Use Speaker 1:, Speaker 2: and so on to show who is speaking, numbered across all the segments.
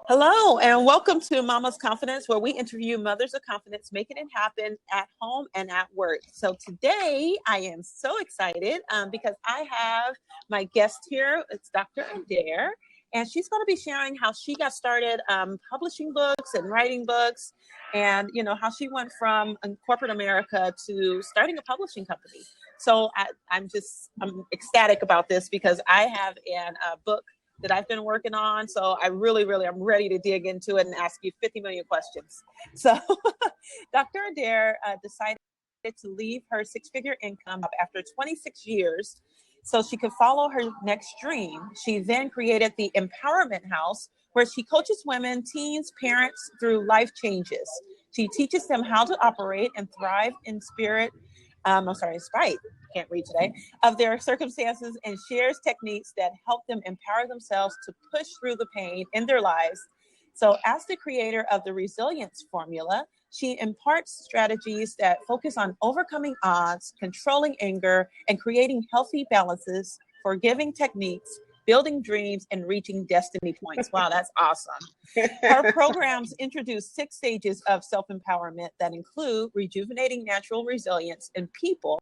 Speaker 1: Hello, and welcome to Mama's Confidence, where we interview mothers of confidence, making it happen at home and at work. So today I am so excited because I have my guest here. It's Dr. Adair, and she's going to be sharing how she got started publishing books and writing books, and how she went from corporate America to starting a publishing company. So I'm ecstatic about this because I have a book that I've been working on. So I'm ready to dig into it and ask you 50 million questions. So Dr. Adair decided to leave her six-figure income after 26 years so she could follow her next dream. She then created the Empowerment House, where she coaches women, teens, parents through life changes. She teaches them how to operate and thrive in spite, can't read today, of their circumstances, and shares techniques that help them empower themselves to push through the pain in their lives. So as the creator of the Resilience Formula, she imparts strategies that focus on overcoming odds, controlling anger, and creating healthy balances, forgiving techniques, building dreams, and reaching destiny points. Wow, that's awesome. Her programs introduce 6 stages of self-empowerment that include rejuvenating natural resilience in people.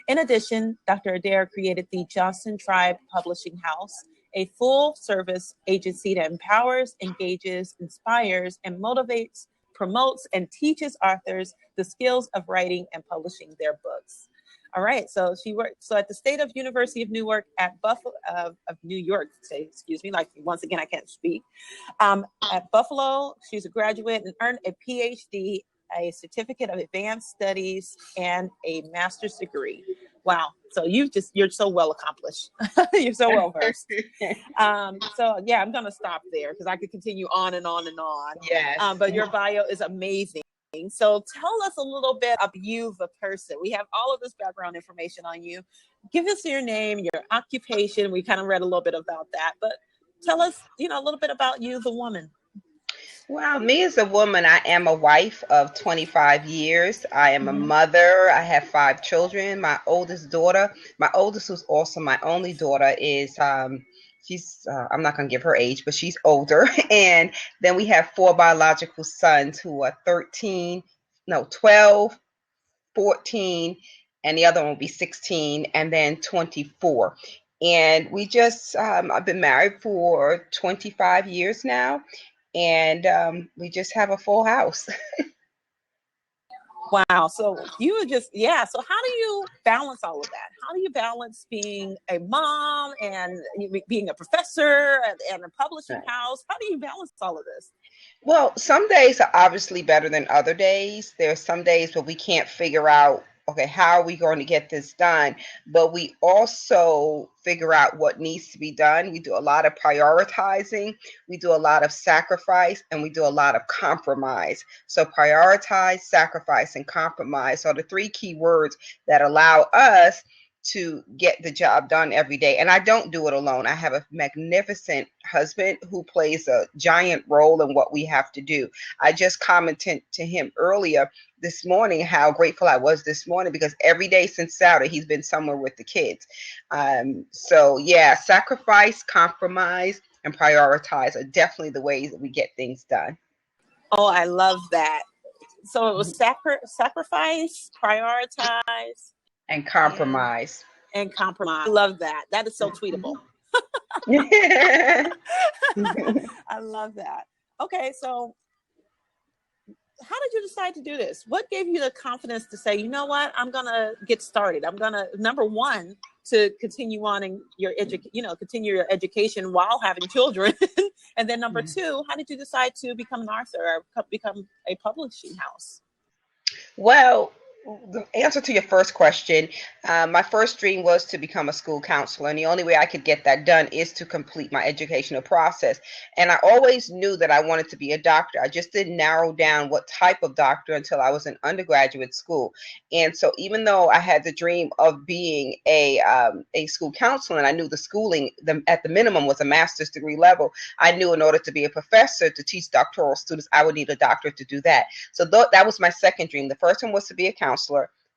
Speaker 1: In addition, Dr. Adair created the Johnson Tribe Publishing House, a full-service agency that empowers, engages, inspires, and motivates, promotes, and teaches authors the skills of writing and publishing their books. All right, so she worked at the State of University of Newark at Buffalo of New York. Excuse me, like once again I can't speak. At Buffalo, she's a graduate and earned a PhD, a certificate of advanced studies, and a master's degree. Wow, so you're so well accomplished. You're so well versed. So yeah, I'm gonna stop there because I could continue on and on and on.
Speaker 2: Yes.
Speaker 1: But your bio is amazing. So tell us a little bit of you, the person. We have all of this background information on you. Give us your name, your occupation. We kind of read a little bit about that, but tell us, a little bit about you, the woman.
Speaker 2: Well, me as a woman, I am a wife of 25 years. I am a mother. I have 5 children. My oldest, who's also my only daughter, is I'm not going to give her age, but she's older. And then we have 4 biological sons who are 12, 14, and the other one will be 16, and then 24. And I've been married for 25 years now, and we just have a full house.
Speaker 1: Wow. So so how do you balance all of that? How do you balance being a mom and being a professor and a publishing house? How do you balance all of this?
Speaker 2: Well, some days are obviously better than other days. There are some days where we can't figure out, okay, how are we going to get this done? But we also figure out what needs to be done. We do a lot of prioritizing, we do a lot of sacrifice, and we do a lot of compromise. So prioritize, sacrifice, and compromise are the 3 key words that allow us to get the job done every day. And I don't do it alone. I have a magnificent husband who plays a giant role in what we have to do. I just commented to him earlier this morning how grateful I was this morning because every day since Saturday, he's been somewhere with the kids. So yeah, sacrifice, compromise, and prioritize are definitely the ways that we get things done.
Speaker 1: Oh, I love that. So it was sacrifice, prioritize,
Speaker 2: and compromise.
Speaker 1: And compromise. I love that. That is so tweetable. I love that. Okay, so how did you decide to do this? What gave you the confidence to say, you know what, I'm gonna get started. I'm gonna, number one, to continue on in your continue your education while having children, and then number 2, how did you decide to become an author or become a publishing house?
Speaker 2: Well, the answer to your first question, my first dream was to become a school counselor, and the only way I could get that done is to complete my educational process. And I always knew that I wanted to be a doctor. I just didn't narrow down what type of doctor until I was in undergraduate school. And so even though I had the dream of being a school counselor, and I knew the schooling at the minimum was a master's degree level, I knew in order to be a professor to teach doctoral students, I would need a doctorate to do that. So that was my second dream. The first one was to be a counselor.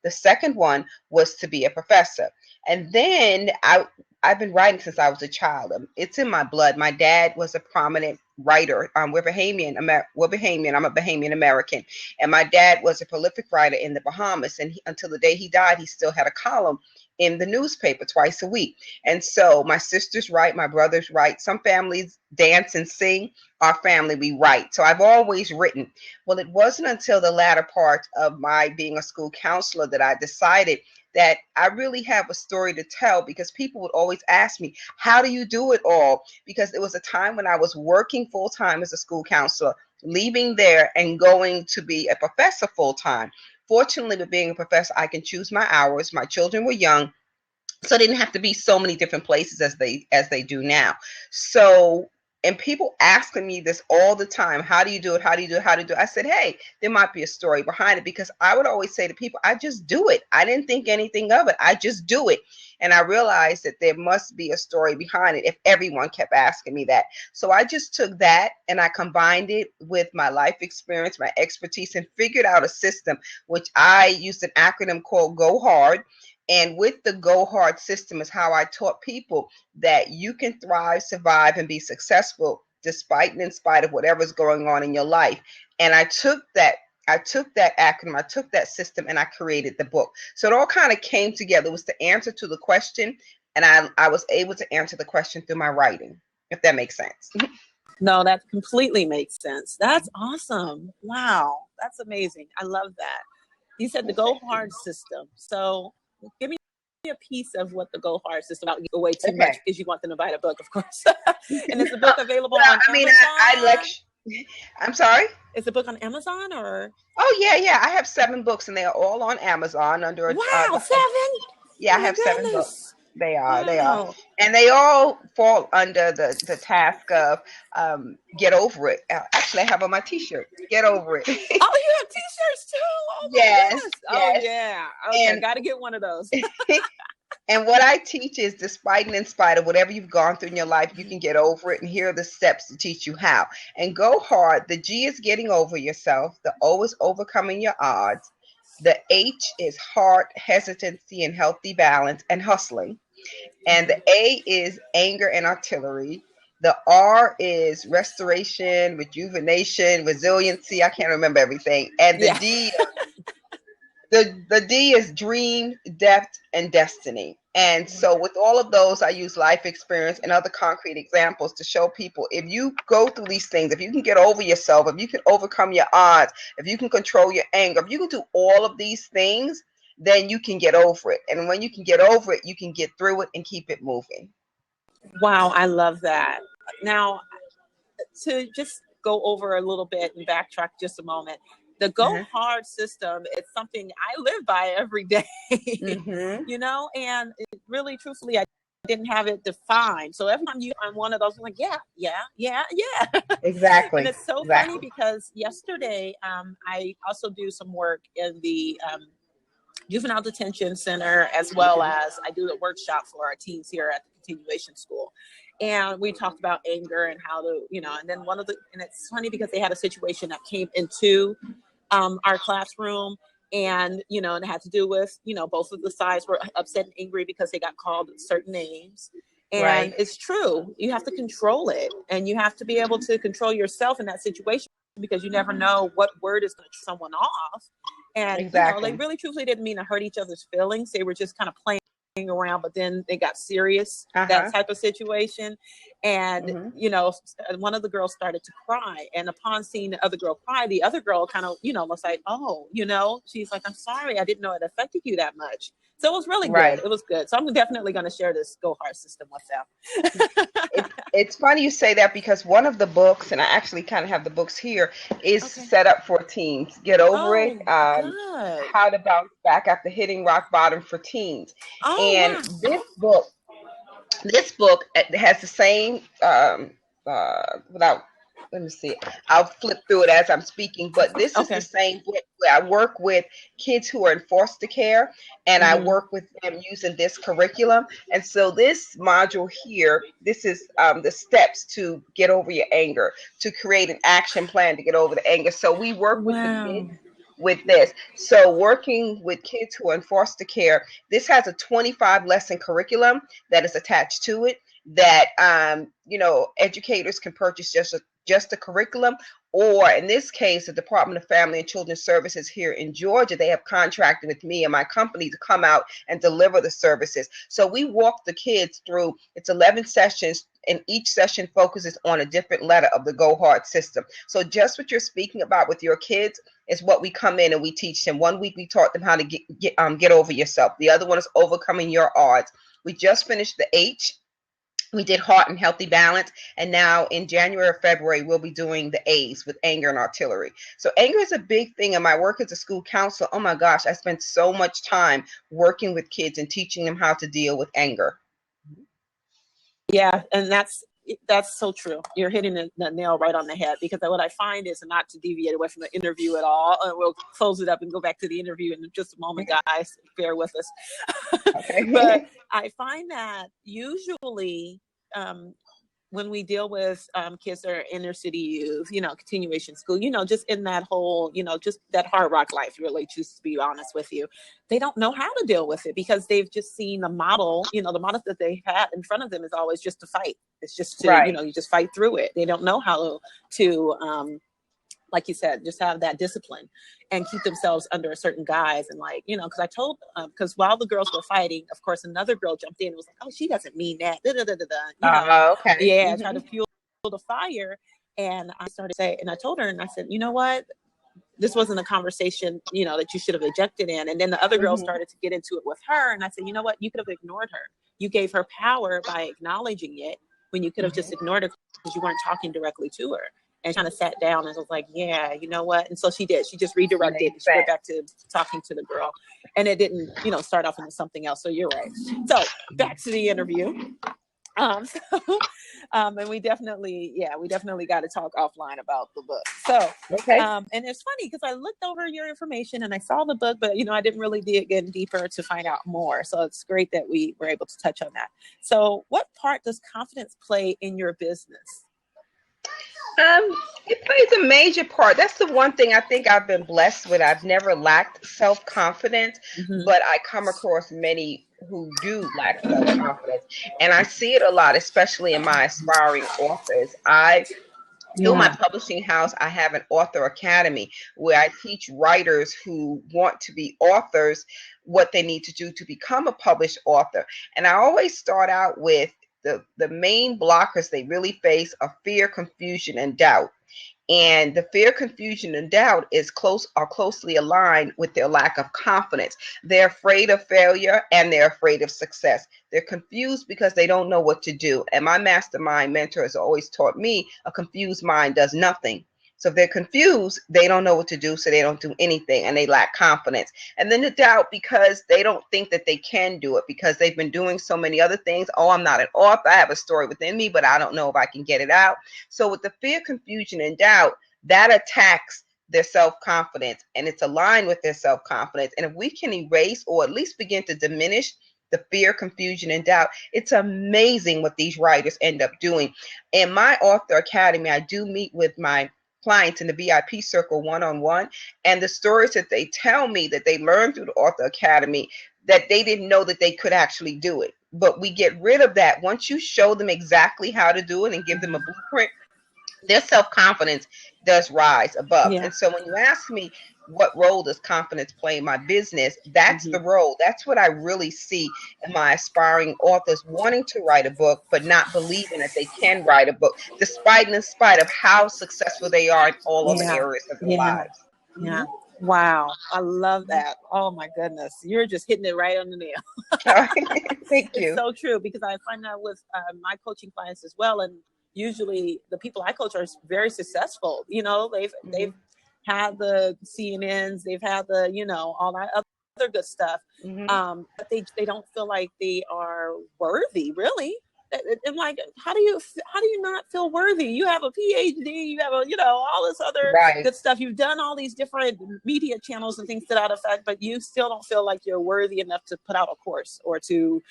Speaker 2: The second one was to be a professor. And then I've been writing since I was a child. It's in my blood. My dad was a prominent writer. We're Bahamian. We're Bahamian. I'm a Bahamian American, and my dad was a prolific writer in the Bahamas. And until the day he died, he still had a column in the newspaper twice a week. And so my sisters write, my brothers write. Some families dance and sing. Our family, we write. So I've always written. Well, it wasn't until the latter part of my being a school counselor that I decided that I really have a story to tell, because people would always ask me, how do you do it all? Because it was a time when I was working full time as a school counselor, leaving there and going to be a professor full time. Fortunately, with being a professor, I can choose my hours. My children were young, so I didn't have to be so many different places as they do now. So, and people asking me this all the time, how do you do it? How do you do it? How do you do it? I said, hey, there might be a story behind it, because I would always say to people, I just do it. I didn't think anything of it. I just do it. And I realized that there must be a story behind it if everyone kept asking me that. So I just took that and I combined it with my life experience, my expertise, and figured out a system, which I used an acronym called Go Hard. And with the Go Hard system is how I taught people that you can thrive, survive, and be successful despite and in spite of whatever's going on in your life. And I took that acronym, I took that system, and I created the book. So it all kind of came together. It was the answer to the question, and I was able to answer the question through my writing, if that makes sense.
Speaker 1: No, that completely makes sense. That's awesome. Wow, that's amazing. I love that. You said the Go Hard system. So give me a piece of what the Go Hard system, without giving away too much, because you want them to buy the book, of course. And is the book available on Amazon?
Speaker 2: I lecture. I'm sorry?
Speaker 1: Is the book on Amazon or?
Speaker 2: Oh, yeah. I have 7 books, and they are all on Amazon under a.
Speaker 1: Wow, 7?
Speaker 2: Yeah, I have 7 books. They are. And they all fall under the task of get over it. Actually, I have on my t-shirt, get over it.
Speaker 1: Oh, you have t-shirts too? Oh,
Speaker 2: yes.
Speaker 1: Oh, yeah. Okay, got to get one of those.
Speaker 2: And what I teach is, despite and in spite of whatever you've gone through in your life, you can get over it. And here are the steps to teach you how. And Go Hard, the G is getting over yourself. The O is overcoming your odds. The H is heart, hesitancy, and healthy balance and hustling. And the A is anger and artillery. The R is restoration, rejuvenation, resiliency. I can't remember everything. And the D, the D is dream, depth, and destiny. And so with all of those, I use life experience and other concrete examples to show people, if you go through these things, if you can get over yourself, if you can overcome your odds, if you can control your anger, if you can do all of these things, then you can get over it. And when you can get over it, you can get through it and keep it moving.
Speaker 1: Wow, I love that. Now, to just go over a little bit and backtrack just a moment, the Go Hard system is something I live by every day, you know, and it really, truthfully, I didn't have it defined. So every time I'm one of those, I'm like, yeah.
Speaker 2: Exactly.
Speaker 1: And it's so funny because yesterday, I also do some work in the juvenile detention center, as well as I do a workshop for our teens here at the continuation school. And we talked about anger and how to, you know, and then and it's funny because they had a situation that came into our classroom, and, you know, and it had to do with, you know, both of the sides were upset and angry because they got called certain names. And it's true. You have to control it, and you have to be able to control yourself in that situation, because you never know what word is going to turn someone off. And you know, they really truthfully didn't mean to hurt each other's feelings. They were just kind of playing around, but then they got serious, that type of situation. And you know, one of the girls started to cry, and upon seeing the other girl cry, the other girl kind of, you know, was like, oh, you know, she's like, I'm sorry, I didn't know it affected you that much. So it was really good. It was good. So I'm definitely going to share this Go Hard system with them.
Speaker 2: It's funny you say that, because one of the books, and I actually kind of have the books here, is set up for teens. Get over it. How to bounce back after hitting rock bottom for teens. And this book has the same let me see. I'll flip through it as I'm speaking, but this is the same book where I work with kids who are in foster care, and I work with them using this curriculum. And so this module here, this is the steps to get over your anger, to create an action plan to get over the anger. So we work with the kids with this. So working with kids who are in foster care, this has a 25 lesson curriculum that is attached to it, that you know, educators can purchase just the curriculum, or in this case, the Department of Family and Children's Services here in Georgia, they have contracted with me and my company to come out and deliver the services. So we walk the kids through, it's 11 sessions, and each session focuses on a different letter of the Go Hard system. So just what you're speaking about with your kids is what we come in and we teach them. One week we taught them how to get over yourself. The other one is overcoming your odds. We just finished the H. We did heart and healthy balance, and now in January or February, we'll be doing the A's with anger and artillery. So anger is a big thing in my work as a school counselor. Oh my gosh, I spent so much time working with kids and teaching them how to deal with anger.
Speaker 1: Yeah, and that's so true. You're hitting the nail right on the head, because what I find is, not to deviate away from the interview at all, we'll close it up and go back to the interview in just a moment, guys. Bear with us.
Speaker 2: Okay.
Speaker 1: But I find that usually when we deal with kids that are inner city youth, continuation school, just in that whole, just that hard rock life, really, just to be honest with you, they don't know how to deal with it, because they've just seen the model, the model that they had in front of them is always just to fight. It's just to,
Speaker 2: right.
Speaker 1: You just fight through it. They don't know how to like you said, just have that discipline and keep themselves under a certain guise. And because I told, because while the girls were fighting, of course, another girl jumped in and was like, oh, she doesn't mean that.
Speaker 2: Okay.
Speaker 1: Yeah, try to fuel the fire. And I started to say, and I told her, and I said, you know what? This wasn't a conversation, that you should have ejected in. And then the other girl started to get into it with her. And I said, you know what? You could have ignored her. You gave her power by acknowledging it, when you could have just ignored her because you weren't talking directly to her. And kind of sat down and was like, yeah, you know what? And so she did. She just redirected. She went back to talking to the girl. And it didn't, start off into something else. So you're right. So back to the interview. And we definitely got to talk offline about the book. So,
Speaker 2: okay.
Speaker 1: And it's funny because I looked over your information and I saw the book, but, I didn't really dig in deeper to find out more. So it's great that we were able to touch on that. So what part does confidence play in your business?
Speaker 2: It plays a major part. That's the one thing I think I've been blessed with. I've never lacked self-confidence, but I come across many who do lack self-confidence. And I see it a lot, especially in my aspiring authors. Through my publishing house, I have an author academy where I teach writers who want to be authors what they need to do to become a published author. And I always start out with the main blockers they really face are fear, confusion, and doubt. And the fear, confusion, and doubt are closely aligned with their lack of confidence. They're afraid of failure and they're afraid of success. They're confused because they don't know what to do. And my mastermind mentor has always taught me a confused mind does nothing. So if they're confused, they don't know what to do, so they don't do anything, and they lack confidence. And then the doubt, because they don't think that they can do it, because they've been doing so many other things. Oh, I'm not an author. I have a story within me, but I don't know if I can get it out. So with the fear, confusion, and doubt, that attacks their self-confidence, and it's aligned with their self-confidence. And if we can erase or at least begin to diminish the fear, confusion, and doubt, it's amazing what these writers end up doing. In my author academy, I do meet with my clients in the VIP circle one-on-one, and the stories that they tell me that they learned through the author academy, that they didn't know that they could actually do it. But we get rid of that. Once you show them exactly how to do it and give them a blueprint, their self-confidence does rise above. And so when you ask me, what role does confidence play in my business? That's the role. That's what I really see in my aspiring authors wanting to write a book, but not believing that they can write a book, despite and in spite of how successful they are in all other areas of their lives.
Speaker 1: Yeah. Wow. I love that. Oh my goodness. You're just hitting it right on the nail.
Speaker 2: Thank you.
Speaker 1: It's so true, because I find that with my coaching clients as well. And usually the people I coach are very successful. They've had the CNNs, they've had the, all that other good stuff. But they don't feel like they are worthy, really. And how do you not feel worthy? You have a PhD, you have all this other good stuff. You've done all these different media channels and things to that effect, but you still don't feel like you're worthy enough to put out a course or to,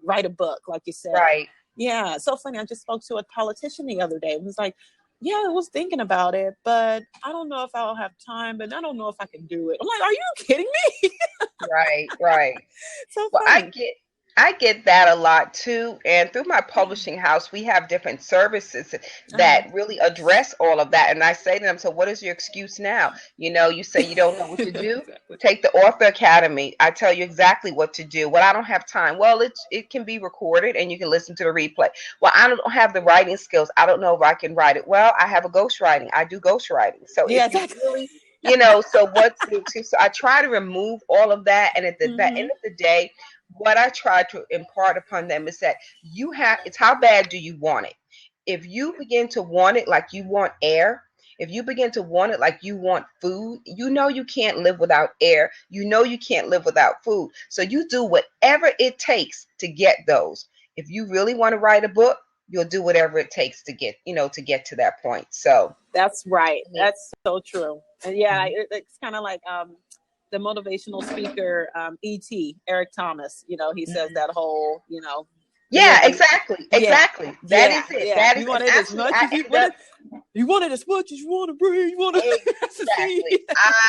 Speaker 1: write a book, like you said.
Speaker 2: Right.
Speaker 1: Yeah. So funny. I just spoke to a politician the other day and was like, yeah, I was thinking about it, but I don't know if I'll have time, but I don't know if I can do it. I'm like, are you kidding me?
Speaker 2: Right.
Speaker 1: So
Speaker 2: well,
Speaker 1: funny.
Speaker 2: I get that a lot too. And through my publishing house, we have different services
Speaker 1: Uh-huh.
Speaker 2: that really address all of that. And I say to them, so what is your excuse now? You say you don't know what to do.
Speaker 1: Exactly.
Speaker 2: Take the Author Academy. I tell you exactly what to do. Well, I don't have time. Well, it can be recorded and you can listen to the replay. Well, I don't have the writing skills. I don't know if I can write it. Well, I have a ghostwriting. I do ghostwriting. So if
Speaker 1: Yeah,
Speaker 2: you
Speaker 1: exactly.
Speaker 2: really, so what's the excuse? So I try to remove all of that. And at the
Speaker 1: Hmm.
Speaker 2: end of the day, what I try to impart upon them is that it's how bad do you want it? If you begin to want it like you want air, if you begin to want it like you want food, you can't live without air. You can't live without food. So you do whatever it takes to get those. If you really want to write a book, you'll do whatever it takes to get to that point. So,
Speaker 1: That's right.
Speaker 2: mhm,
Speaker 1: That's so true. And yeah,
Speaker 2: mhm.
Speaker 1: it's kind of like the motivational speaker E.T. Eric Thomas. He says
Speaker 2: Mhm.
Speaker 1: that whole live
Speaker 2: Yeah, exactly.
Speaker 1: yeah,
Speaker 2: Exactly. That
Speaker 1: yeah,
Speaker 2: is it.
Speaker 1: yeah.
Speaker 2: That is,
Speaker 1: You
Speaker 2: and
Speaker 1: want it as
Speaker 2: actually,
Speaker 1: much
Speaker 2: I
Speaker 1: as you
Speaker 2: end
Speaker 1: want
Speaker 2: up
Speaker 1: it. You want it as much as you want to breathe. You want to succeed.
Speaker 2: exactly.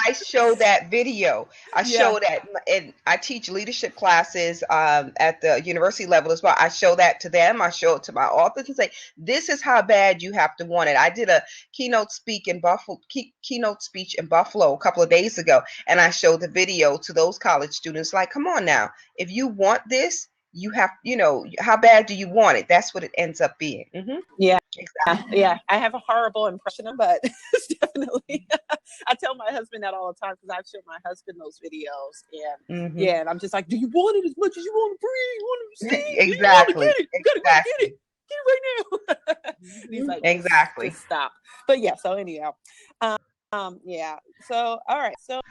Speaker 2: I show that video. I
Speaker 1: Yeah.
Speaker 2: show that, and I teach leadership classes at the university level as well. I show that to them. I show it to my authors and say, "This is how bad you have to want it." I did a keynote speech in Buffalo a couple of days ago, and I showed the video to those college students. Like, come on now, if you want this, you have, how bad do you want it? That's what it ends up being.
Speaker 1: Yeah.
Speaker 2: Exactly.
Speaker 1: Yeah, I have a horrible impression of him, but it's definitely. I tell my husband that all the time because I've shown my husband those videos, and
Speaker 2: Hmm.
Speaker 1: yeah, and I'm just like, "Do you want it as much as you want to breathe? You want to succeed? Do you want to
Speaker 2: Exactly.
Speaker 1: get it? You gotta go get
Speaker 2: Exactly.
Speaker 1: it. Get it right now." And he's
Speaker 2: Mhm.
Speaker 1: like,
Speaker 2: Exactly.
Speaker 1: just stop." But yeah, so anyhow, yeah. So all right, so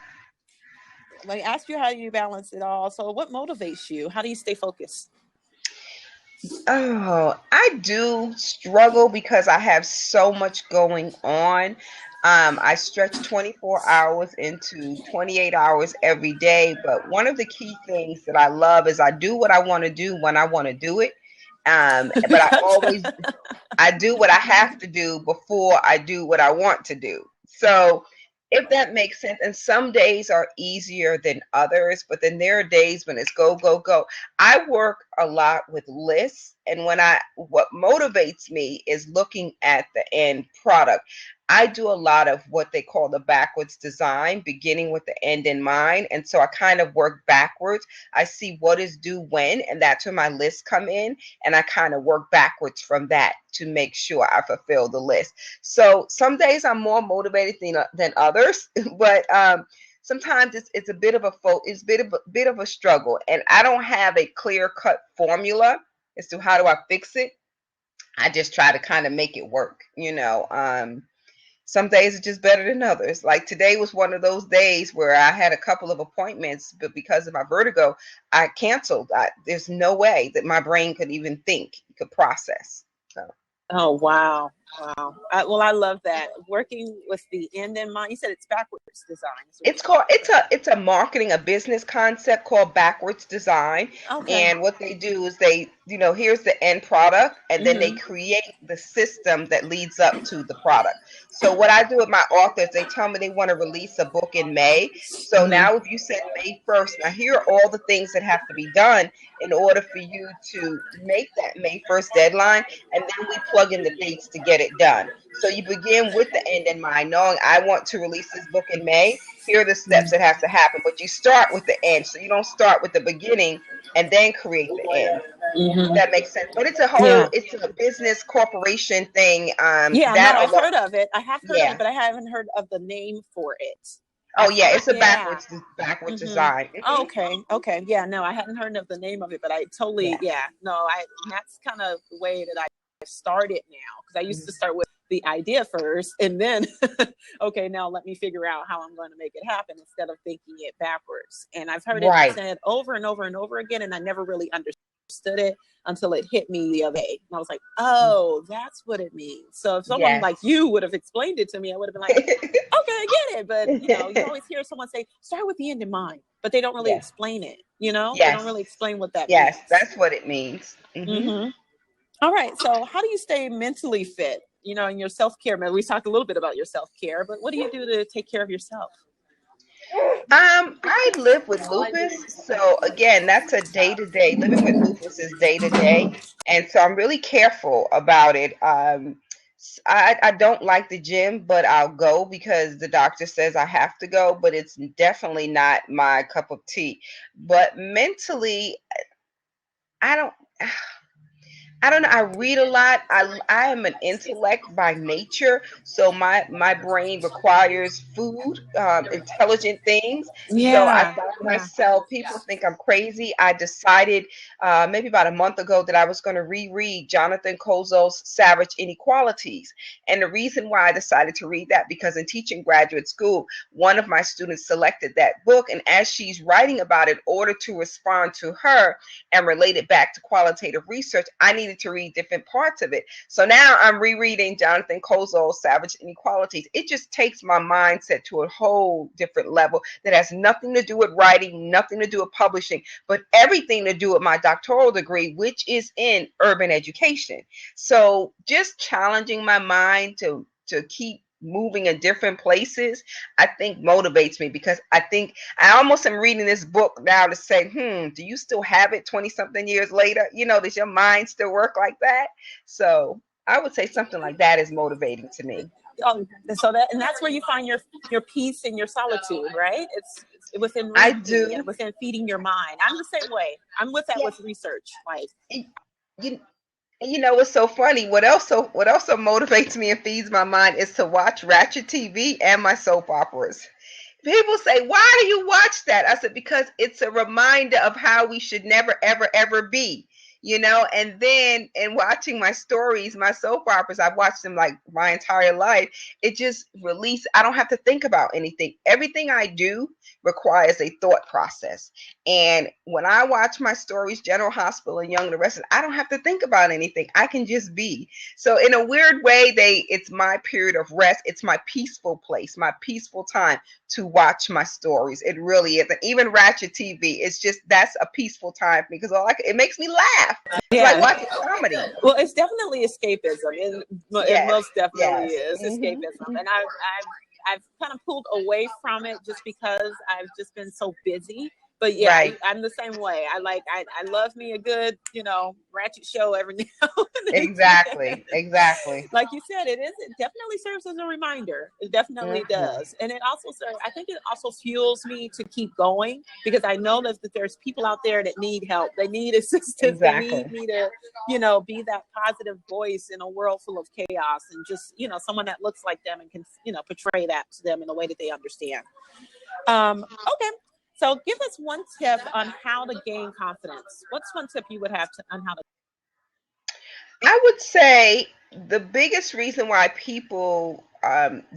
Speaker 1: like, ask you how you balance it all. So what motivates you? How do you stay focused?
Speaker 2: Oh, I do struggle because I have so much going on. I stretch 24 hours into 28 hours every day. But one of the key things that I love is I do what I want to do when I want to do it. But
Speaker 1: Gotcha.
Speaker 2: I do what I have to do before I do what I want to do. So, if that makes sense, and some days are easier than others, but then there are days when it's go, go, go. I work a lot with lists, and what motivates me is looking at the end product. I do a lot of what they call the backwards design, beginning with the end in mind. And so I kind of work backwards. I see what is due when, and that's where my lists come in, and I kind of work backwards from that to make sure I fulfill the list. So some days I'm more motivated than others, but sometimes it's a bit of bit of a struggle, and I don't have a clear cut formula as to how do I fix it. I just try to kind of make it work. Some days are just better than others. Like today was one of those days where I had a couple of appointments, but because of my vertigo, I canceled. There's no way that my brain could even think, could process. So.
Speaker 1: Oh, wow. Wow. Well, I love that. Working with the end in mind. You said it's backwards design. Is what
Speaker 2: It's
Speaker 1: you call
Speaker 2: called it's a marketing, a business concept called backwards design.
Speaker 1: it. Okay.
Speaker 2: And what they do is here's the end product, and then they
Speaker 1: Hmm.
Speaker 2: create the system that leads up to the product. So what I do with my authors, they tell me they want to release a book in May. So
Speaker 1: Hmm.
Speaker 2: now if you said May 1st, now here are all the things that have to be done in order for you to make that May 1st deadline, and then we plug in the dates to get it done. So you begin with the end in mind, knowing I want to release this book in May. Here are the steps that have to happen, but you start with the end, so you don't start with the beginning and then create the end.
Speaker 1: Hmm.
Speaker 2: That makes sense. But
Speaker 1: Yeah.
Speaker 2: it's a business corporation thing.
Speaker 1: Yeah.
Speaker 2: That
Speaker 1: No, I've
Speaker 2: alone,
Speaker 1: heard of it. I have heard of it,
Speaker 2: yeah.
Speaker 1: but I haven't heard of the name for it.
Speaker 2: Oh
Speaker 1: I
Speaker 2: yeah,
Speaker 1: thought,
Speaker 2: it's a
Speaker 1: yeah.
Speaker 2: backwards
Speaker 1: Hmm.
Speaker 2: design.
Speaker 1: Okay. Okay. Yeah. No, I hadn't heard of the name of it, but I totally,
Speaker 2: Yeah.
Speaker 1: yeah. No, that's kind of the way that I started now because I used to start with the idea first and then, okay, now let me figure out how I'm going to make it happen instead of thinking it backwards. And I've heard it
Speaker 2: Right.
Speaker 1: said over and over and over again, and I never really understood it until it hit me the other day. And I was like, oh, that's what it means. So if someone
Speaker 2: Yes.
Speaker 1: like you would have explained it to me, I would have been like, okay, I get it. But you always hear someone say, start with the end in mind, but they don't really
Speaker 2: Yes.
Speaker 1: explain it. They don't
Speaker 2: Yes.
Speaker 1: really explain what that means.
Speaker 2: Yes. That's what it means.
Speaker 1: Hmm. All right. So how do you stay mentally fit? In your self care. We talked a little bit about your self care, but what do you do to take care of yourself?
Speaker 2: I live with lupus, so again, that's a day to day. Living with lupus is day to day, and so I'm really careful about it. I don't like the gym, but I'll go because the doctor says I have to go, but it's definitely not my cup of tea. But mentally, I don't. I don't know. I read a lot. I am an intellect by nature, so my brain requires food, intelligent things. So I
Speaker 1: Yeah,
Speaker 2: find
Speaker 1: yeah.
Speaker 2: myself. People think I'm crazy. I decided maybe about a month ago that I was going to reread Jonathan Kozol's *Savage Inequalities*, and the reason why I decided to read that because in teaching graduate school, one of my students selected that book, and as she's writing about it, in order to respond to her and relate it back to qualitative research, I needed to read different parts of it. So now I'm rereading Jonathan Kozol's *Savage Inequalities*. It just takes my mindset to a whole different level that has nothing to do with writing, nothing to do with publishing, but everything to do with my doctoral degree, which is in urban education. So just challenging my mind to keep moving in different places, I think motivates me because I think I almost am reading this book now to say, do you still have it 20 something years later? Does your mind still work like that? So I would say something like that is motivating to me.
Speaker 1: Oh, and that's where you find your peace and your solitude, right? It's within
Speaker 2: I
Speaker 1: reading
Speaker 2: do.
Speaker 1: and within feeding your mind. I'm the same way. I'm with that
Speaker 2: Yeah.
Speaker 1: with research. Like,
Speaker 2: You, what's so funny? What also motivates me and feeds my mind is to watch Ratchet TV and my soap operas. People say, why do you watch that? I said, because it's a reminder of how we should never, ever, ever be. And then in watching my stories, my soap operas, I've watched them like my entire life. It just release. I don't have to think about anything. Everything I do requires a thought process. And when I watch my stories, General Hospital and Young and the Restless, I don't have to think about anything. I can just be. So in a weird way, it's my period of rest. It's my peaceful place, my peaceful time to watch my stories. It really is. And even Ratchet TV, that's a peaceful time for me because it makes me laugh. It's like
Speaker 1: yeah.
Speaker 2: watching comedy.
Speaker 1: Well, it's definitely escapism. It
Speaker 2: Yes,
Speaker 1: most definitely
Speaker 2: yes.
Speaker 1: is escapism, and I've kind of pulled away from it just because I've just been so busy. But yeah,
Speaker 2: Right.
Speaker 1: I'm the same way. I love me a good, ratchet show every now and then.
Speaker 2: Exactly.
Speaker 1: Like you said, it definitely serves as a reminder. It definitely
Speaker 2: Mhm.
Speaker 1: does. And it also serves, I think it also fuels me to keep going because I know that there's people out there that need help. They need assistance. They
Speaker 2: Exactly.
Speaker 1: need me to, be that positive voice in a world full of chaos and just, someone that looks like them and can, portray that to them in a way that they understand. Okay. So give us one tip on how to gain confidence. What's one tip you would have on how to?
Speaker 2: I would say the biggest reason why people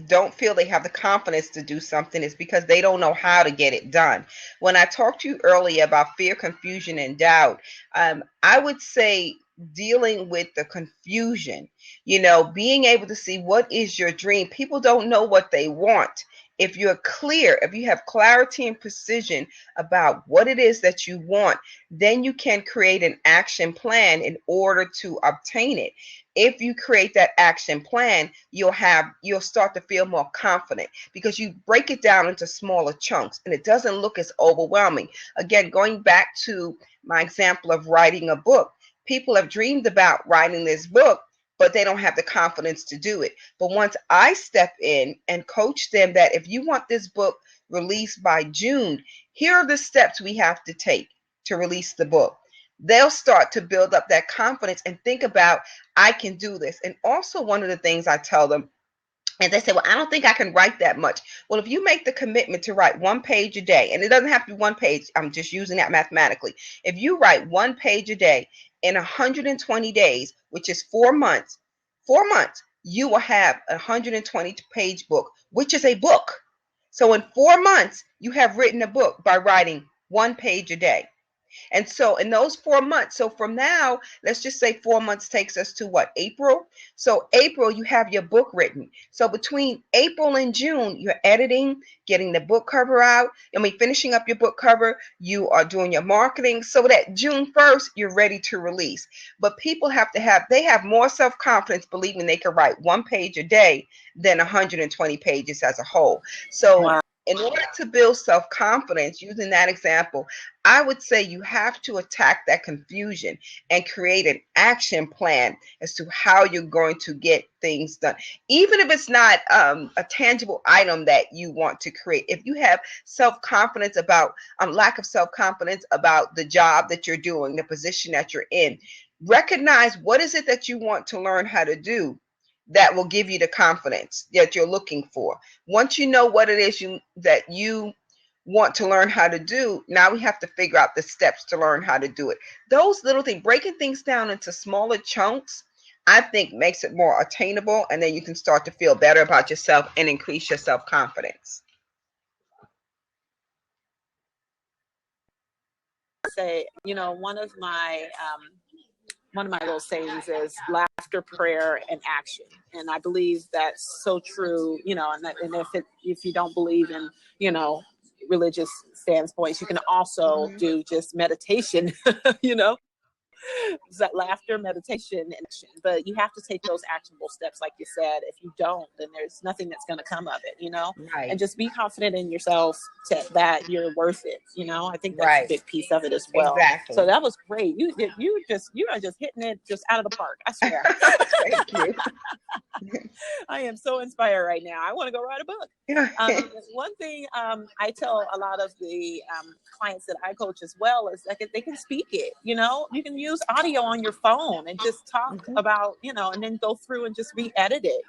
Speaker 2: don't feel they have the confidence to do something is because they don't know how to get it done. When I talked to you earlier about fear, confusion, and doubt, I would say dealing with the confusion, being able to see what is your dream. People don't know what they want. If you're clear, if you have clarity and precision about what it is that you want, then you can create an action plan in order to obtain it. If you create that action plan, you'll start to feel more confident because you break it down into smaller chunks and it doesn't look as overwhelming. Again, going back to my example of writing a book, people have dreamed about writing this book, but they don't have the confidence to do it. But once I step in and coach them that if you want this book released by June, here are the steps we have to take to release the book. They'll start to build up that confidence and think about, I can do this. And also, one of the things I tell them, and they say, well, I don't think I can write that much. Well, if you make the commitment to write 1 page a day, and it doesn't have to be 1 page, I'm just using that mathematically. If you write 1 page a day in 120 days, which is 4 months, you will have a 120 page book, which is a book. So in 4 months, you have written a book by writing 1 page a day. And so in those 4 months, so from now, let's just say 4 months takes us to what, April? So April, you have your book written. So between April and June, you're editing, getting the book cover out. Finishing up your book cover, you are doing your marketing so that June 1st, you're ready to release. But people they have more self-confidence believing they can write 1 page a day than 120 pages as a whole. So
Speaker 1: Wow.
Speaker 2: in order to build self-confidence, using that example, I would say you have to attack that confusion and create an action plan as to how you're going to get things done. Even if it's not a tangible item that you want to create, if you have self-confidence about lack of self-confidence about the job that you're doing, the position that you're in, recognize what is it that you want to learn how to do that will give you the confidence that you're looking for. Once you know what it is that you want to learn how to do, now we have to figure out the steps to learn how to do it. Those little things, breaking things down into smaller chunks, I think makes it more attainable, and then you can start to feel better about yourself and increase your self-confidence.
Speaker 1: Say, one of my little sayings is laughter, prayer, and action. And I believe that's so true, and if you don't believe in, religious standpoints, you can also do just meditation, that laughter, meditation, and action. But you have to take those actionable steps, like you said. If you don't, then there's nothing that's going to come of it,
Speaker 2: Right.
Speaker 1: And just be confident in yourself that you're worth it. I think that's
Speaker 2: Right.
Speaker 1: a big piece of it as well.
Speaker 2: Exactly.
Speaker 1: So that was great. You are just hitting it just out of the park. I swear.
Speaker 2: Thank you.
Speaker 1: I am so inspired right now. I want to go write a book. One thing I tell a lot of the clients that I coach as well is that they can speak it. You can use audio on your phone and just talk about, and then go through and just re-edit it.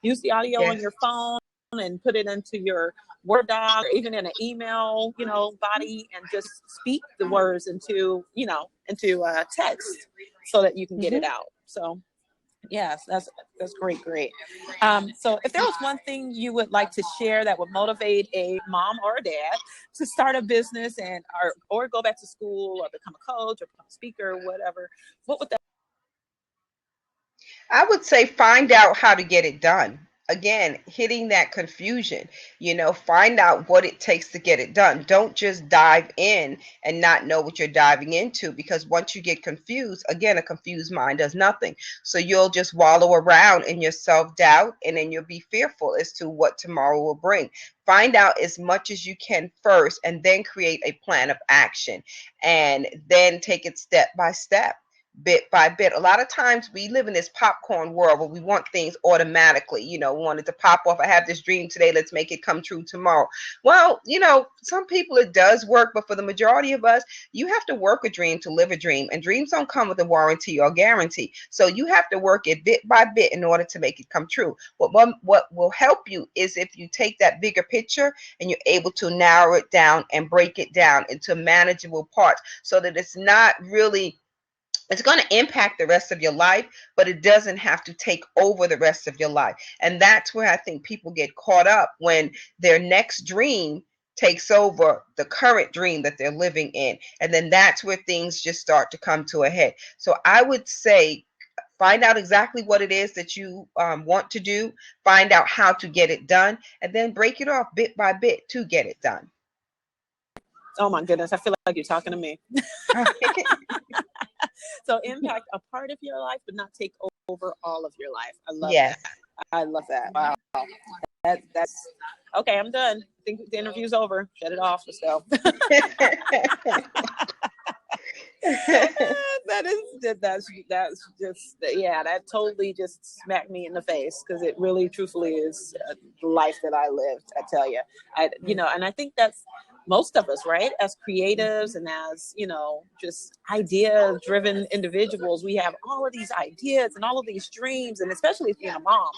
Speaker 1: Use the audio on your phone and put it into your Word doc or even in an email, body, and just speak the words into text so that you can get it out. So. Yes, that's great. So if there was one thing you would like to share that would motivate a mom or a dad to start a business or go back to school or become a coach or become a speaker or whatever, what would that?
Speaker 2: I would say find out how to get it done. Again, hitting that confusion, find out what it takes to get it done. Don't just dive in and not know what you're diving into, because once you get confused, again, a confused mind does nothing. So you'll just wallow around in your self-doubt, and then you'll be fearful as to what tomorrow will bring. Find out as much as you can first, and then create a plan of action, and then take it step by step, bit by bit. A lot of times we live in this popcorn world where we want things automatically. We want it to pop off. I have this dream today, let's make it come true tomorrow. Well, some people it does work, but for the majority of us, you have to work a dream to live a dream, and dreams don't come with a warranty or guarantee. So you have to work it bit by bit in order to make it come true. What will help you is if you take that bigger picture and you're able to narrow it down and break it down into manageable parts, so that it's going to impact the rest of your life, but it doesn't have to take over the rest of your life. And that's where I think people get caught up, when their next dream takes over the current dream that they're living in. And then that's where things just start to come to a head. So I would say, find out exactly what it is that you want to do, find out how to get it done, and then break it off bit by bit to get it done.
Speaker 1: Oh my goodness, I feel like you're talking to me. So impact a part of your life, but not take over all of your life. I love that. I love that. Wow. That's okay. I'm done. I think the interview's over. Shut it off. Let's go. That's just, that totally just smacked me in the face, because it really truthfully is the life that I lived. I tell you, and I think that's most of us, right? As creatives and as, just idea-driven individuals, we have all of these ideas and all of these dreams, and especially as being a mom,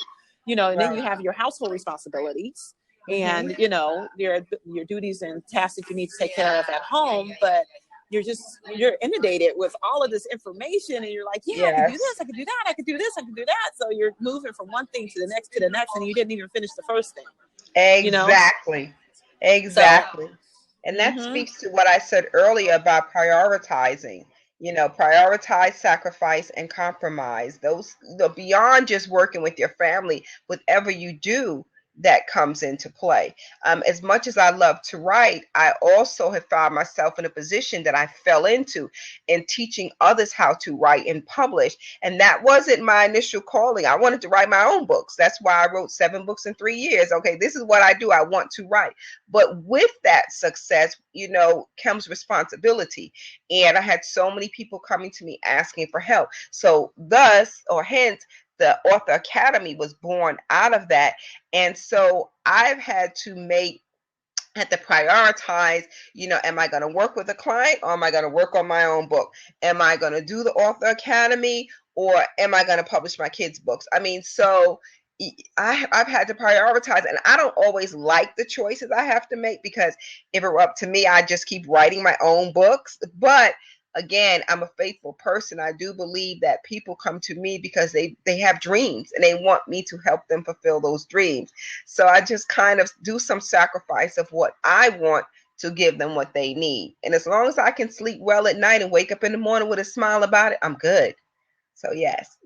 Speaker 1: and then you have your household responsibilities and, your duties and tasks that you need to take care of at home, but you're inundated with all of this information, and you're like, I can do this, I can do that, I can do this, I can do that. So you're moving from one thing to the next, and you didn't even finish the first thing.
Speaker 2: Exactly. Exactly. And that speaks to what I said earlier about prioritizing. Prioritize, sacrifice, and compromise. Those, beyond just working with your family, whatever you do, that comes into play. As much as I love to write, I also have found myself in a position that I fell into in teaching others how to write and publish. And that wasn't my initial calling. I wanted to write my own books. That's why I wrote 7 books in 3 years. Okay, this is what I do. I want to write. But with that success, comes responsibility. And I had so many people coming to me asking for help. So thus, or hence, the Author Academy was born out of that. And so I've had to prioritize, am I going to work with a client, or am I going to work on my own book? Am I going to do the Author Academy, or am I going to publish my kids' books? I mean, so I've had to prioritize, and I don't always like the choices I have to make, because if it were up to me, I'd just keep writing my own books. But again, I'm a faithful person. I do believe that people come to me because they have dreams and they want me to help them fulfill those dreams. So I just kind of do some sacrifice of what I want to give them what they need. And as long as I can sleep well at night and wake up in the morning with a smile about it, I'm good. So yes.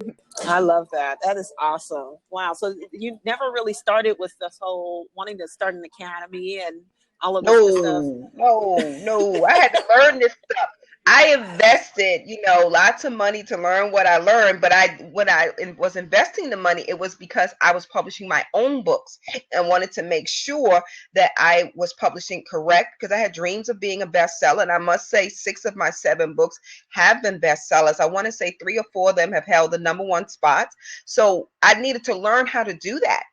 Speaker 1: I love that. That is awesome. Wow. So you never really started with this whole wanting to start an academy and all of this stuff?
Speaker 2: No. I had to learn this stuff. I invested, lots of money to learn what I learned, but when I was investing the money, it was because I was publishing my own books and wanted to make sure that I was publishing correct, because I had dreams of being a bestseller. And I must say 6 of my 7 books have been bestsellers. I want to say 3 or 4 of them have held the #1 spots. So I needed to learn how to do that.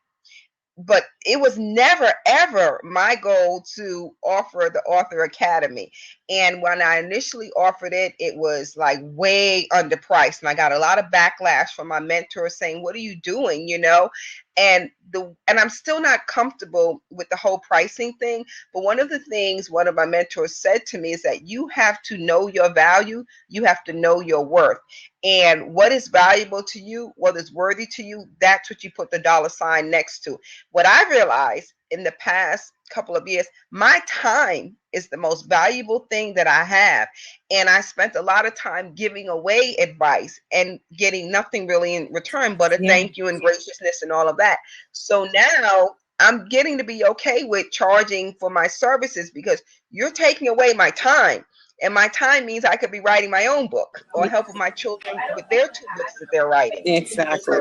Speaker 2: But it was never, ever my goal to offer the Author Academy. And when I initially offered it, it was like way underpriced. And I got a lot of backlash from my mentors saying, what are you doing? And I'm still not comfortable with the whole pricing thing. But one of the things one of my mentors said to me is that you have to know your value. You have to know your worth. And what is valuable to you, what is worthy to you, that's what you put the $ next to. What I realized in the past couple of years, my time is the most valuable thing that I have. And I spent a lot of time giving away advice and getting nothing really in return but a thank you and graciousness and all of that. So now I'm getting to be okay with charging for my services, because you're taking away my time. And my time means I could be writing my own book or helping my children with their 2 books that they're writing.
Speaker 1: Exactly.
Speaker 2: So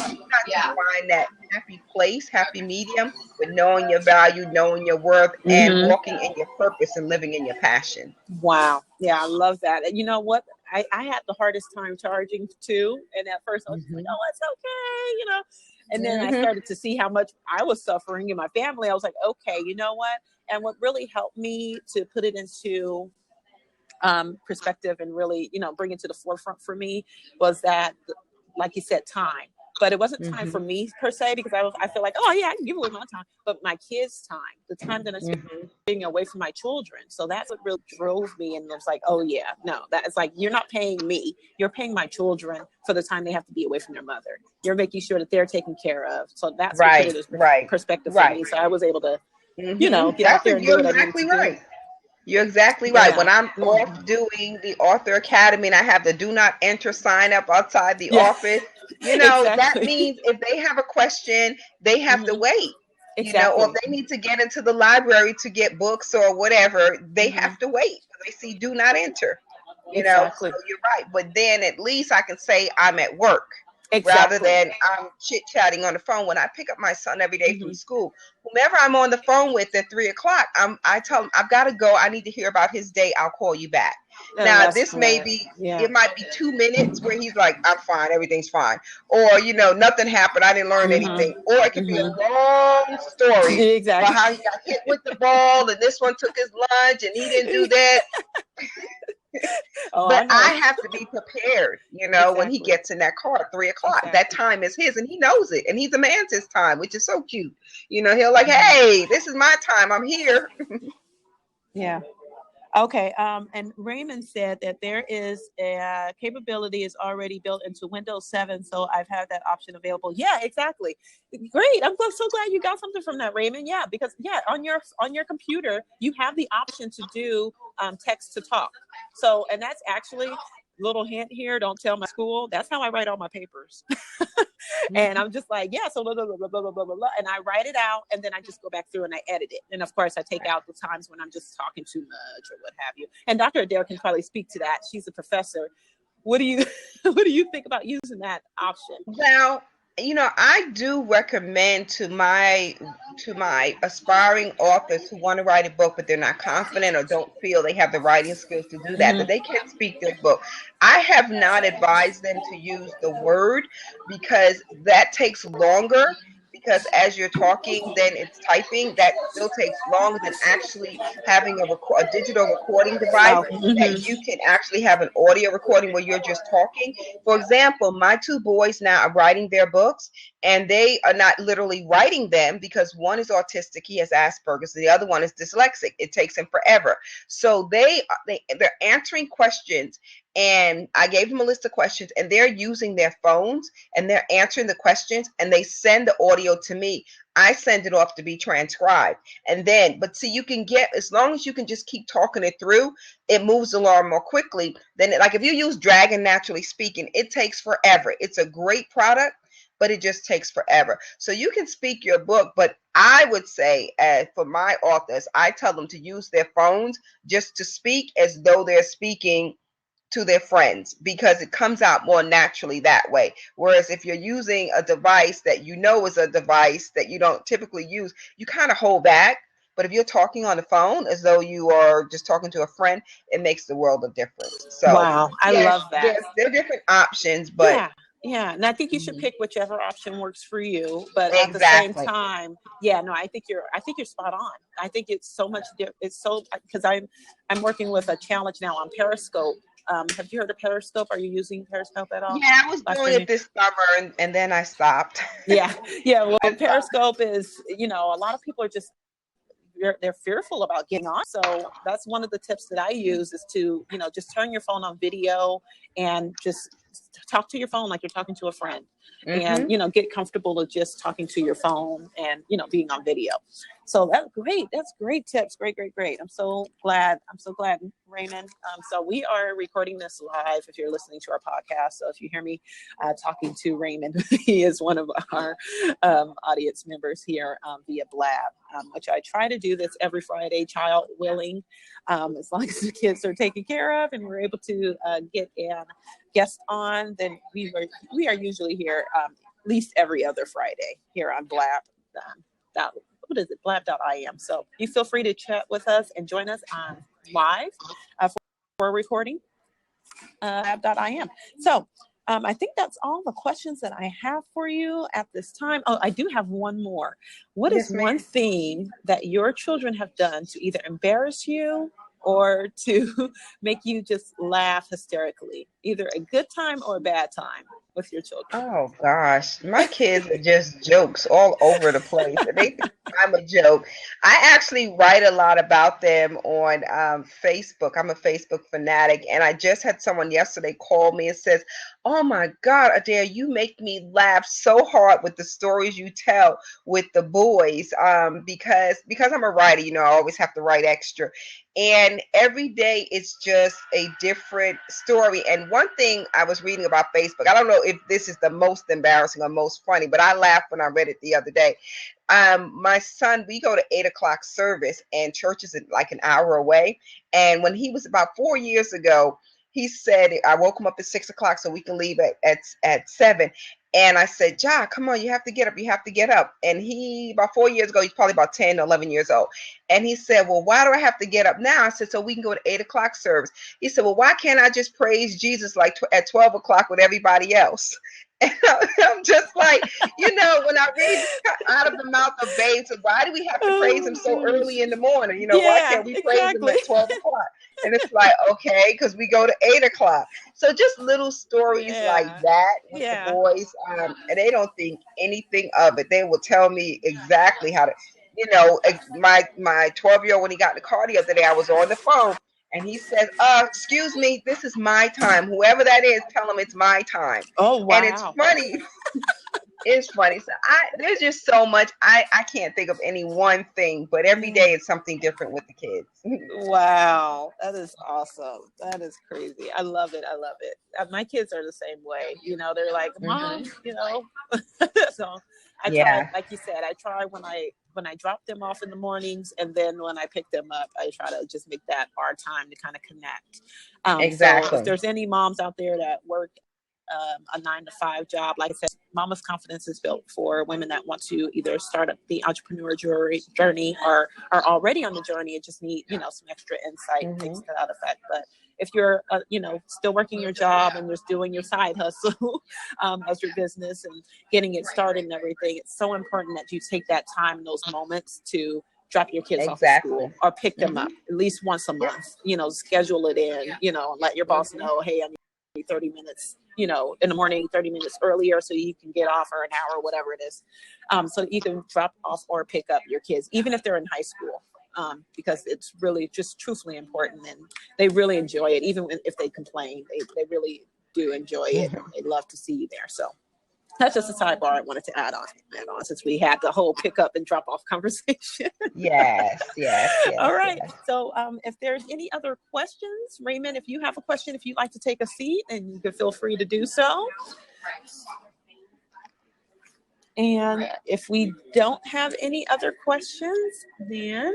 Speaker 2: you got to find that happy place, happy medium, with knowing your value, knowing your worth, and walking in your purpose and living in your passion.
Speaker 1: Wow. Yeah, I love that. And you know what? I had the hardest time charging too. And at first I was like, oh, it's okay, And then I started to see how much I was suffering in my family. I was like, okay, you know what? And what really helped me to put it into perspective and really, bring it to the forefront for me was that, like you said, time. But it wasn't time for me per se, because I feel like, oh yeah, I can give away my time, but my kids' time, the time that I spend being away from my children. So that's what really drove me. And it was like, oh yeah, no, that's like, you're not paying me, you're paying my children for the time they have to be away from their mother. You're making sure that they're taken care of. So that's what put it as perspective for me. So I was able to, get out there and do what I needed to do.
Speaker 2: You're exactly right. When I'm off doing the Author Academy and I have the do not enter sign up outside the office, that means if they have a question, they have to wait. Or if they need to get into the library to get books or whatever, they have to wait. They see do not enter. So you're right. But then at least I can say I'm at work. Rather than I'm chit-chatting on the phone. When I pick up my son every day from school, whomever I'm on the phone with at 3:00, I tell him, I've got to go. I need to hear about his day. I'll call you back. Now, this may be, it might be 2 minutes where he's like, I'm fine. Everything's fine. Or, nothing happened. I didn't learn anything. Or it could be a long story about how he got hit with the ball and this one took his lunch and he didn't do that. But I have to be prepared, when he gets in that car at 3:00. That time is his and he knows it. And he demands his time, which is so cute. He'll like, hey, this is my time. I'm here.
Speaker 1: Yeah. Okay. And Raymond said that there is a capability is already built into Windows 7. So I've had that option available. Yeah, exactly. Great. I'm so glad you got something from that, Raymond. Yeah, because on your computer, you have the option to do text to talk. So, and that's actually little hint here, don't tell my school. That's how I write all my papers. And I'm just like, yeah, so blah, blah, blah, blah, blah, blah, blah, blah. And I write it out, and then I just go back through and I edit it. And of course, I take out the times when I'm just talking too much or what have you. And Dr. Adair can probably speak to that. She's a professor. What do you think about using that option?
Speaker 2: Well, I do recommend to my aspiring authors who want to write a book, but they're not confident or don't feel they have the writing skills to do that, that they can speak their book. I have not advised them to use the Word because that takes longer. Because as you're talking, then it's typing. That still takes longer than actually having a digital recording device that you can actually have an audio recording where you're just talking. For example, my two boys now are writing their books, and they are not literally writing them because one is autistic, he has Asperger's, the other one is dyslexic. It takes him forever. So they're answering questions. And I gave them a list of questions, and they're using their phones and they're answering the questions, and they send the audio to me. I send it off to be transcribed. And then, but see, you can get, as long as you can just keep talking it through, it moves along more quickly than, like if you use Dragon Naturally Speaking, it takes forever. It's a great product, but it just takes forever. So you can speak your book, but I would say for my authors, I tell them to use their phones just to speak as though they're speaking to their friends, because it comes out more naturally that way. Whereas if you're using a device that is a device that you don't typically use, you kind of hold back. But if you're talking on the phone as though you are just talking to a friend, it makes the world of difference. So
Speaker 1: wow, I love that.
Speaker 2: There are different options, but
Speaker 1: yeah, and I think you should pick whichever option works for you. But
Speaker 2: exactly.
Speaker 1: At the same time, I think you're spot on. I think it's so much. It's so, because I'm working with a challenge now on Periscope. Have you heard of Periscope? Are you using Periscope at all?
Speaker 2: Yeah, I was doing it this summer, and then I stopped.
Speaker 1: Yeah. Well, Periscope is, a lot of people are just, they're fearful about getting on. So that's one of the tips that I use is to, just turn your phone on video and just talk to your phone like you're talking to a friend. And, get comfortable with just talking to your phone and, being on video. So that's great. That's great tips. Great. I'm so glad, Raymond. So we are recording this live if you're listening to our podcast. So if you hear me talking to Raymond, he is one of our audience members here via Blab, which I try to do this every Friday, child willing, as long as the kids are taken care of and we're able to get a guest on, then we are usually here at least every other Friday here on Blab. What is it? Blab.im. So you feel free to chat with us and join us on live for a recording. Blab.im. So I think that's all the questions that I have for you at this time. Oh, I do have one more. What is one thing that your children have done to either embarrass you or to make you just laugh hysterically? Either a good time or a bad time with your children.
Speaker 2: Oh gosh, my kids are just jokes all over the place. They think I'm a joke. I actually write a lot about them on Facebook. I'm a Facebook fanatic, and I just had someone yesterday call me and says, "Oh my God, Adair, you make me laugh so hard with the stories you tell with the boys." Because I'm a writer, I always have to write extra. And every day it's just a different story. And one thing I was reading about Facebook, I don't know if this is the most embarrassing or most funny, but I laughed when I read it the other day. My son, we go to 8:00 service, and church is like an hour away. And when he was about 4 years ago, he said, I woke him up at 6:00 so we can leave at 7. And I said, Ja, come on, you have to get up. You have to get up. And he, about 4 years ago, he's probably about 10 or 11 years old. And he said, well, why do I have to get up now? I said, so we can go to 8:00 service. He said, well, why can't I just praise Jesus like at 12 o'clock with everybody else? And I'm just like, when I read out of the mouth of babes, why do we have to praise him so early in the morning? Why can't we praise him at 12 o'clock? And it's like, okay, because we go to 8:00. So just little stories like that with the boys, and they don't think anything of it. They will tell me exactly how to, my 12-year-old, when he got in the car the other day, I was on the phone. And he says, excuse me, this is my time. Whoever that is, tell him it's my time.
Speaker 1: Oh, wow.
Speaker 2: And it's funny. It's funny. So there's just so much. I can't think of any one thing, but every day it's something different with the kids.
Speaker 1: Wow, that is awesome. That is crazy. I love it. I love it. My kids are the same way. You know, they're like, Mom, you know. So I try,
Speaker 2: Yeah,
Speaker 1: like you said, I try when I drop them off in the mornings, and then when I pick them up, I try to just make that our time to kind of connect. So if
Speaker 2: exactly.
Speaker 1: there's any moms out there that work a 9 to 5 job, like I said, Mama's Confidence is built for women that want to either start up the entrepreneur journey or are already on the journey and just need, you know, some extra insight and things
Speaker 2: Hmm.
Speaker 1: to that effect. But if you're, you know, still working your job and just doing your side hustle as your business and getting it started and everything, it's so important that you take that time in those moments to drop your kids off at school
Speaker 2: Exactly.
Speaker 1: or pick them
Speaker 2: Hmm.
Speaker 1: up at least once a
Speaker 2: Yep.
Speaker 1: month. You know, schedule it in, you know, and let your boss
Speaker 2: Hmm.
Speaker 1: know, hey, I need 30 minutes, you know, in the morning, 30 minutes earlier so you can get off, or an hour, whatever it is. So that you can drop off or pick up your kids, even if they're in high school. Because it's really just truthfully important, and they really enjoy it. Even if they complain, they really do enjoy it.
Speaker 2: Hmm.
Speaker 1: They love to see you there. So that's just a sidebar I wanted to add on since we had the whole pick up and drop off conversation.
Speaker 2: Yes, yes,
Speaker 1: All
Speaker 2: yes,
Speaker 1: right.
Speaker 2: yes.
Speaker 1: So if there's any other questions, Raymond, if you have a question, if you'd like to take a seat, and you can feel free to do so. And if we don't have any other questions, then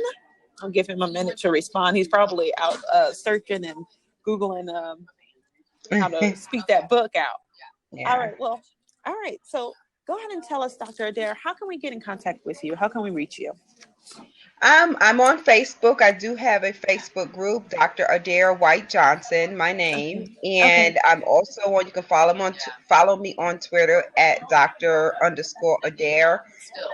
Speaker 1: I'll give him a minute to respond. He's probably out searching and Googling how to speak that book out. All
Speaker 2: Yeah.
Speaker 1: right. Well, all right. So go ahead and tell us, Dr. Adair, how can we get in contact with you? How can we reach you?
Speaker 2: I'm on Facebook. I do have a Facebook group, Dr. Adair White Johnson, my name,
Speaker 1: Okay. Okay.
Speaker 2: and I'm also on. You can follow me on Twitter at Dr. underscore Adair.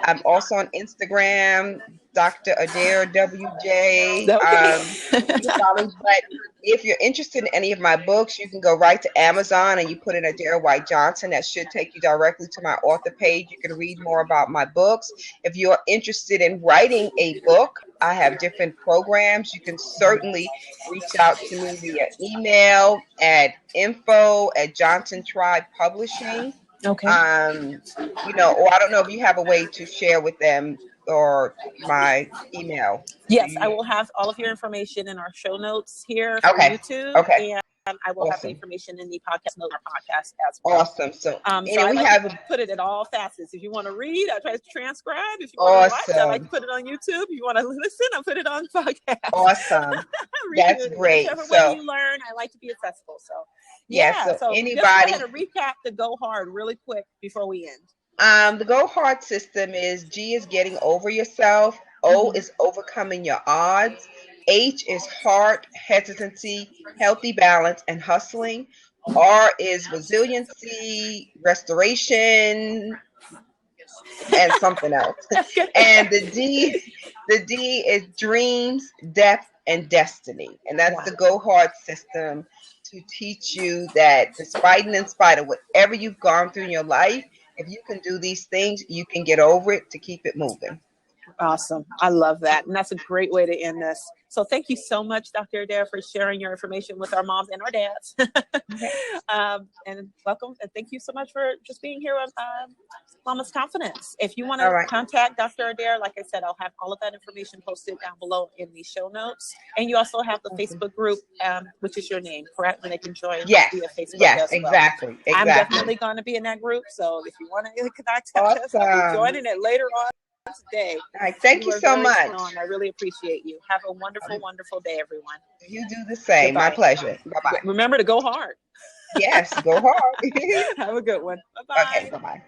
Speaker 2: I'm also on Instagram, Dr. Adair WJ.
Speaker 1: Okay.
Speaker 2: You can follow me. But if you're interested in any of my books, you can go right to Amazon and you put in Adair White Johnson. That should take you directly to my author page. You can read more about my books. If you're interested in writing a book, I have different programs. You can certainly reach out to me via email at info@Johnson Tribe Publishing.
Speaker 1: Okay.
Speaker 2: Um, or I don't know if you have a way to share with them or my email. Do
Speaker 1: Yes, I
Speaker 2: you?
Speaker 1: will have all of your information in our show notes here for
Speaker 2: Okay.
Speaker 1: YouTube,
Speaker 2: Okay.
Speaker 1: and I will have the
Speaker 2: Awesome.
Speaker 1: information in the podcast note of our podcast as well.
Speaker 2: Awesome. So,
Speaker 1: So I
Speaker 2: we
Speaker 1: like to
Speaker 2: have
Speaker 1: put it at all facets. If you want to read, I try to transcribe. If you want to watch, I like to
Speaker 2: awesome.
Speaker 1: put it on YouTube. If you want to listen, I put it on podcast.
Speaker 2: Awesome. That's great.
Speaker 1: Whichever way
Speaker 2: So,
Speaker 1: you learn, I like to be accessible. So,
Speaker 2: yeah,
Speaker 1: yeah.
Speaker 2: so
Speaker 1: So just go ahead
Speaker 2: anybody
Speaker 1: and recap the Go Hard really quick before we end.
Speaker 2: the Go Hard system is G is getting over yourself, O
Speaker 1: Mhm.
Speaker 2: is overcoming your odds, H is heart, hesitancy, healthy balance, and hustling. R is resiliency, restoration, and something else. And the D is dreams, depth, and destiny. And that's
Speaker 1: Wow.
Speaker 2: the Go Hard system to teach you that despite and in spite of whatever you've gone through in your life, if you can do these things, you can get over it to keep it moving.
Speaker 1: Awesome. I love that. And that's a great way to end this. So thank you so much, Dr. Adair, for sharing your information with our moms and our dads.
Speaker 2: Okay.
Speaker 1: And welcome. And thank you so much for just being here on Mama's Confidence. If you want
Speaker 2: All
Speaker 1: to
Speaker 2: right.
Speaker 1: contact Dr. Adair, like I said, I'll have all of that information posted down below in the show notes. And you also have the
Speaker 2: Awesome.
Speaker 1: Facebook group, which is your name, correct? Where they can join
Speaker 2: Yes.
Speaker 1: via Facebook
Speaker 2: Yes,
Speaker 1: as well.
Speaker 2: exactly.
Speaker 1: I'm
Speaker 2: Exactly.
Speaker 1: definitely going to be in that group. So if you want to contact us, I'll be
Speaker 2: Awesome.
Speaker 1: joining it later on today.
Speaker 2: All right. Thank
Speaker 1: You
Speaker 2: you
Speaker 1: were
Speaker 2: so
Speaker 1: very
Speaker 2: much.
Speaker 1: strong. I really appreciate you. Have a wonderful, wonderful day, everyone.
Speaker 2: You do the same. My
Speaker 1: Goodbye.
Speaker 2: pleasure. Bye bye.
Speaker 1: Remember to go hard.
Speaker 2: Yes, go hard.
Speaker 1: Have a good one.
Speaker 2: Okay,
Speaker 1: Bye-bye.
Speaker 2: bye bye.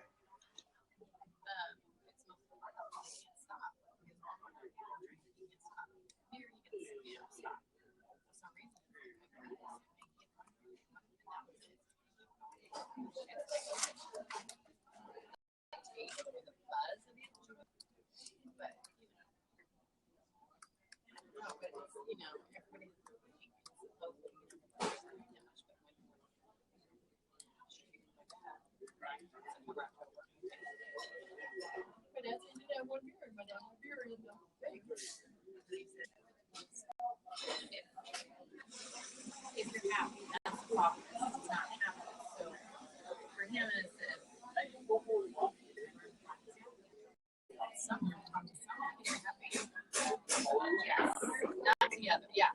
Speaker 3: together. Yeah.